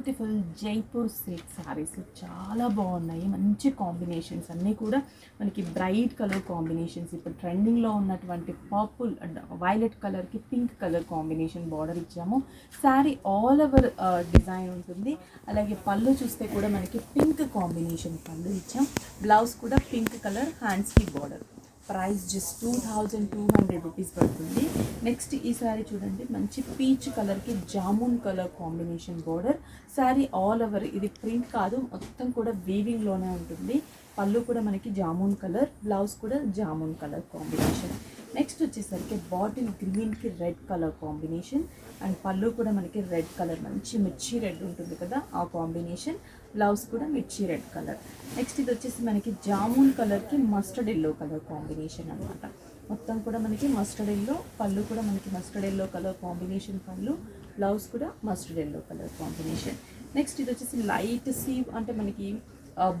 Beautiful Jaipur silk saris చాలా బాగున్నాయి. మంచి కాంబినేషన్స్ అన్నీ కూడా మనకి బ్రైట్ కలర్ కాంబినేషన్స్. ఇప్పుడు ట్రెండింగ్లో ఉన్నటువంటి పర్పుల్ అండ్ వైలెట్ కలర్కి పింక్ కలర్ కాంబినేషన్ బార్డర్ ఇచ్చాము. శారీ ఆల్ ఓవర్ డిజైన్ ఉంటుంది. అలాగే పళ్ళు చూస్తే కూడా మనకి పింక్ కాంబినేషన్ పళ్ళు ఇచ్చాం. బ్లౌజ్ కూడా పింక్ కలర్ హ్యాండ్స్కి బార్డర్. ప్రైస్ జస్ట్ 2200 రూపీస్ పడుతుంది. నెక్స్ట్ ఈ శారీ చూడండి, మంచి పీచ్ కలర్కి jamun colour combination border. Sari all over ఇది ప్రింట్ కాదు, మొత్తం కూడా వీవింగ్లోనే ఉంటుంది. పళ్ళు కూడా మనకి జామున్ కలర్, బ్లౌజ్ కూడా జామున్ కలర్ కాంబినేషన్. నెక్స్ట్ వచ్చేసరికి బాటిల్ గ్రీన్కి రెడ్ కలర్ కాంబినేషన్ అండ్ పళ్ళు కూడా మనకి రెడ్ కలర్, మంచి మిర్చి రెడ్ ఉంటుంది కదా ఆ కాంబినేషన్. బ్లౌజ్ కూడా మిర్చి రెడ్ కలర్. నెక్స్ట్ ఇది వచ్చేసి మనకి జామున్ కలర్కి మస్టర్డ్ ఎల్లో కలర్ కాంబినేషన్ అనమాట. మొత్తం కూడా మనకి మస్టర్డ్ ఎల్లో, పళ్ళు కూడా మనకి మస్టర్డ్ ఎల్లో కలర్ కాంబినేషన్ పళ్ళు, బ్లౌజ్ కూడా mustard yellow colour combination. Next ఇది వచ్చేసి లైట్ సీవ్ అంటే మనకి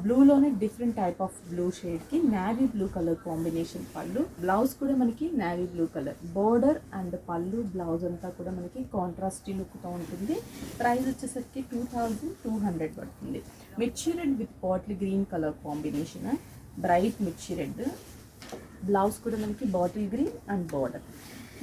బ్లూలోనే డిఫరెంట్ టైప్ ఆఫ్ బ్లూ షేడ్కి నేవీ బ్లూ కలర్ కాంబినేషన్ పళ్ళు, బ్లౌజ్ కూడా మనకి navy blue colour border and పళ్ళు బ్లౌజ్ అంతా కూడా మనకి కాంట్రాస్టీ లుక్తో ఉంటుంది. ప్రైస్ వచ్చేసరికి 2200 పడుతుంది. మిర్చి red with bottle green colour combination, bright మిర్చి రెడ్, బ్లౌజ్ కూడా మనకి bottle green and border.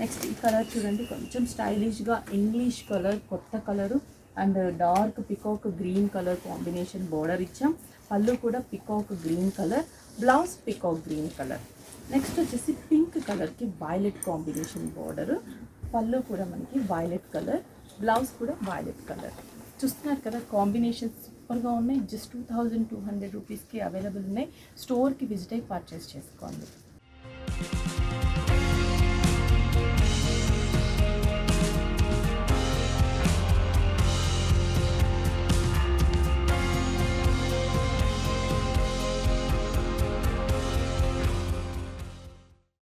Next ఈ కలర్ చూడండి, కొంచెం స్టైలిష్గా ఇంగ్లీష్ కలర్, కొత్త colour and dark peacock green colour combination border ఇచ్చాం. పళ్ళు కూడా peacock green colour, blouse peacock green colour. Next వచ్చేసి పింక్ కలర్కి వైలెట్ కాంబినేషన్ బార్డర్, పళ్ళు కూడా మనకి వైలెట్ కలర్, బ్లౌజ్ కూడా వైలెట్ కలర్. చూస్తున్నారు కదా, కాంబినేషన్స్ సూపర్గా ఉన్నాయి. జస్ట్ 2200 రూపీస్కి అవైలబుల్ ఉన్నాయి. స్టోర్కి విజిట్ అయ్యి పర్చేస్ చేసుకోండి.